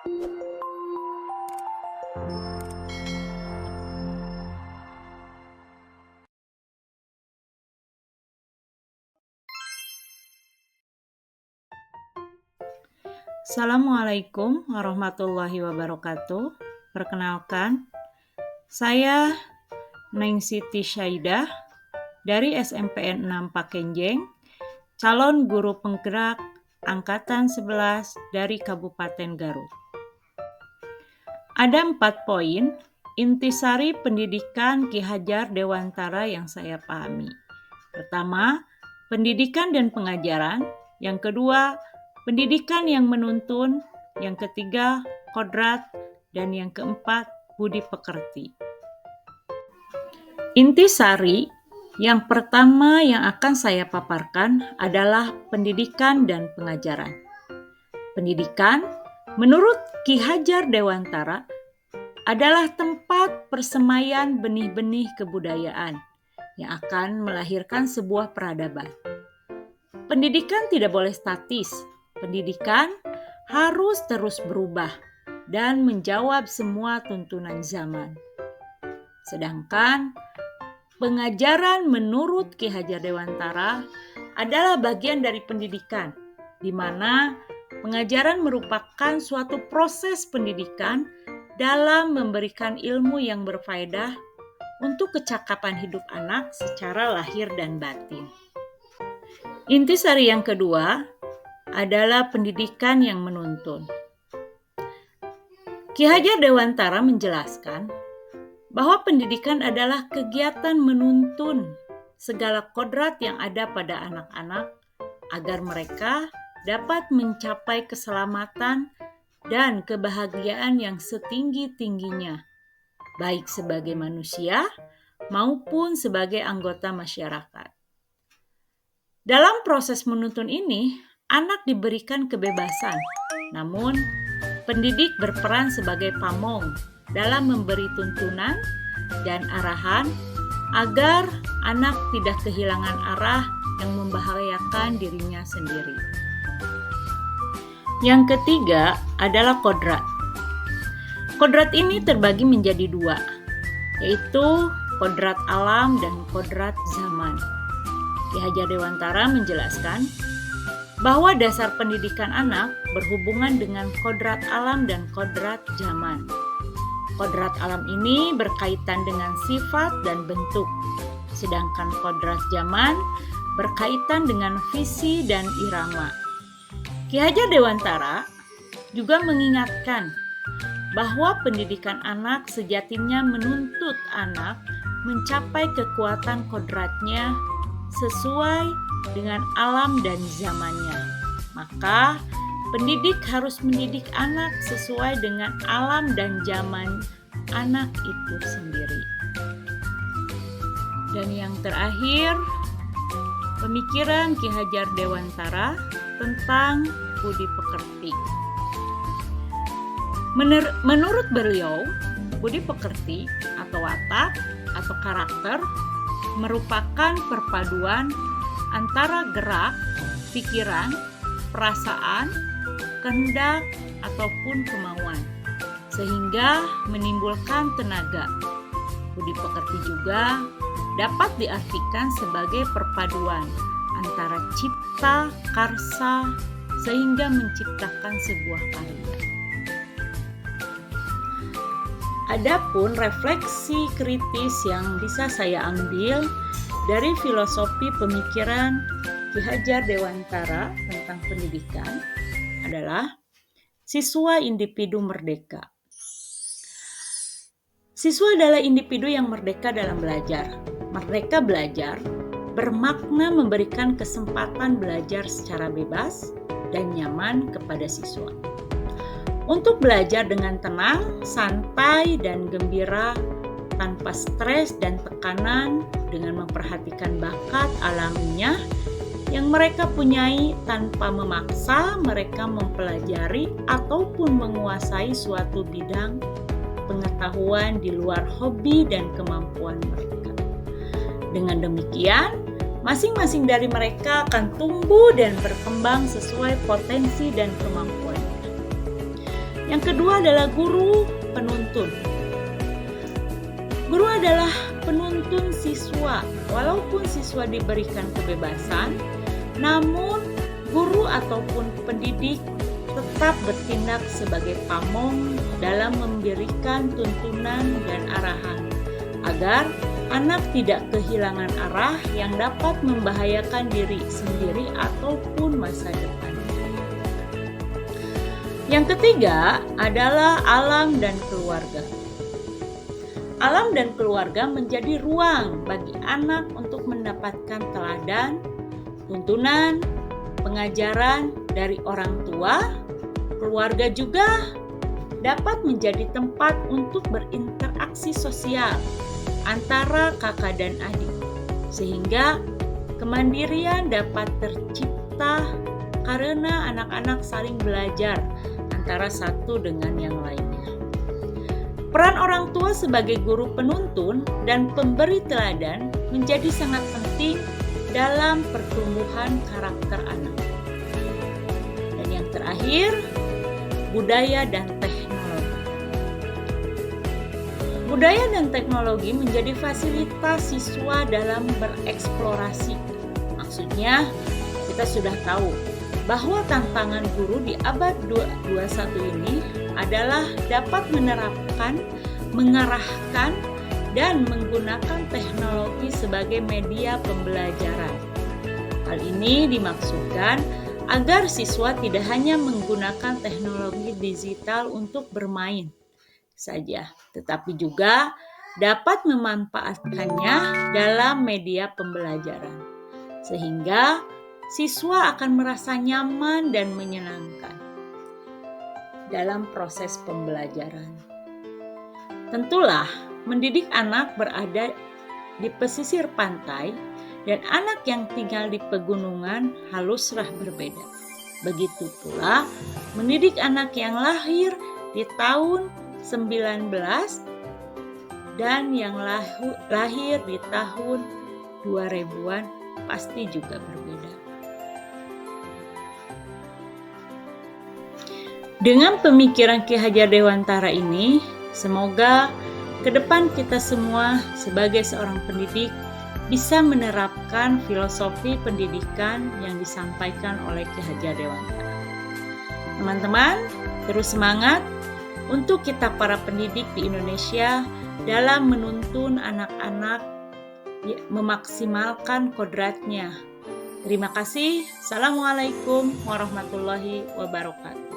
Assalamualaikum warahmatullahi wabarakatuh. Perkenalkan, saya Neng Siti Syaidah dari SMPN 6 Pakenjeng, calon guru penggerak Angkatan 11 dari Kabupaten Garut. Ada 4 poin intisari pendidikan Ki Hajar Dewantara yang saya pahami. Pertama, pendidikan dan pengajaran. Yang kedua, pendidikan yang menuntun. Yang ketiga, kodrat. Dan yang keempat, budi pekerti. Intisari yang pertama yang akan saya paparkan adalah pendidikan dan pengajaran. Pendidikan, menurut Ki Hajar Dewantara, adalah tempat persemaian benih-benih kebudayaan yang akan melahirkan sebuah peradaban. Pendidikan tidak boleh statis. Pendidikan harus terus berubah dan menjawab semua tuntunan zaman. Sedangkan pengajaran menurut Ki Hajar Dewantara adalah bagian dari pendidikan, di mana pengajaran merupakan suatu proses pendidikan dalam memberikan ilmu yang berfaedah untuk kecakapan hidup anak secara lahir dan batin. Intisari yang kedua adalah pendidikan yang menuntun. Ki Hajar Dewantara menjelaskan bahwa pendidikan adalah kegiatan menuntun segala kodrat yang ada pada anak-anak agar mereka dapat mencapai keselamatan dan kebahagiaan yang setinggi-tingginya, baik sebagai manusia maupun sebagai anggota masyarakat. Dalam proses menuntun ini, anak diberikan kebebasan, namun pendidik berperan sebagai pamong dalam memberi tuntunan dan arahan agar anak tidak kehilangan arah yang membahayakan dirinya sendiri. Yang ketiga adalah kodrat. Kodrat ini terbagi menjadi 2, yaitu kodrat alam dan kodrat zaman. Ki Hajar Dewantara menjelaskan bahwa dasar pendidikan anak berhubungan dengan kodrat alam dan kodrat zaman. Kodrat alam ini berkaitan dengan sifat dan bentuk, sedangkan kodrat zaman berkaitan dengan visi dan irama. Ki Hajar Dewantara juga mengingatkan bahwa pendidikan anak sejatinya menuntut anak mencapai kekuatan kodratnya sesuai dengan alam dan zamannya. Maka, pendidik harus mendidik anak sesuai dengan alam dan zaman anak itu sendiri. Dan yang terakhir, pemikiran Ki Hajar Dewantara tentang budi pekerti. Menurut beliau, budi pekerti atau watak atau karakter merupakan perpaduan antara gerak, pikiran, perasaan, kehendak, ataupun kemauan, sehingga menimbulkan tenaga. Budi pekerti juga dapat diartikan sebagai perpaduan antara cipta, karsa, sehingga menciptakan sebuah karya. Adapun refleksi kritis yang bisa saya ambil dari filosofi pemikiran Ki Hajar Dewantara tentang pendidikan adalah siswa individu merdeka. Siswa adalah individu yang merdeka dalam belajar. Merdeka belajar bermakna memberikan kesempatan belajar secara bebas dan nyaman kepada siswa. Untuk belajar dengan tenang, santai, dan gembira tanpa stres dan tekanan dengan memperhatikan bakat alaminya yang mereka punyai tanpa memaksa mereka mempelajari ataupun menguasai suatu bidang pengetahuan di luar hobi dan kemampuan mereka. Dengan demikian, masing-masing dari mereka akan tumbuh dan berkembang sesuai potensi dan kemampuannya. Yang kedua adalah guru penuntun. Guru adalah penuntun siswa. Walaupun siswa diberikan kebebasan, namun guru ataupun pendidik tetap bertindak sebagai pamong dalam memberikan tuntunan dan arahan agar anak tidak kehilangan arah yang dapat membahayakan diri sendiri ataupun masa depan. Yang ketiga adalah alam dan keluarga. Alam dan keluarga menjadi ruang bagi anak untuk mendapatkan teladan, tuntunan, pengajaran dari orang tua. Keluarga juga dapat menjadi tempat untuk berinteraksi sosial antara kakak dan adik, sehingga kemandirian dapat tercipta karena anak-anak saling belajar antara satu dengan yang lainnya. Peran orang tua sebagai guru penuntun dan pemberi teladan menjadi sangat penting dalam pertumbuhan karakter anak. Dan yang terakhir, budaya dan teknologi. Budaya dan teknologi menjadi fasilitas siswa dalam bereksplorasi. Maksudnya, kita sudah tahu bahwa tantangan guru di abad 21 ini adalah dapat menerapkan, mengarahkan, dan menggunakan teknologi sebagai media pembelajaran. Hal ini dimaksudkan agar siswa tidak hanya menggunakan teknologi digital untuk bermain saja, tetapi juga dapat memanfaatkannya dalam media pembelajaran, sehingga siswa akan merasa nyaman dan menyenangkan dalam proses pembelajaran. Tentulah, mendidik anak berada di pesisir pantai dan anak yang tinggal di pegunungan haruslah berbeda. Begitu pula mendidik anak yang lahir di tahun 19 dan yang lahir di tahun 2000-an pasti juga berbeda. Dengan pemikiran Ki Hajar Dewantara ini, semoga ke depan kita semua sebagai seorang pendidik bisa menerapkan filosofi pendidikan yang disampaikan oleh Ki Hajar Dewantara. Teman-teman, terus semangat untuk kita para pendidik di Indonesia dalam menuntun anak-anak memaksimalkan kodratnya. Terima kasih. Assalamualaikum warahmatullahi wabarakatuh.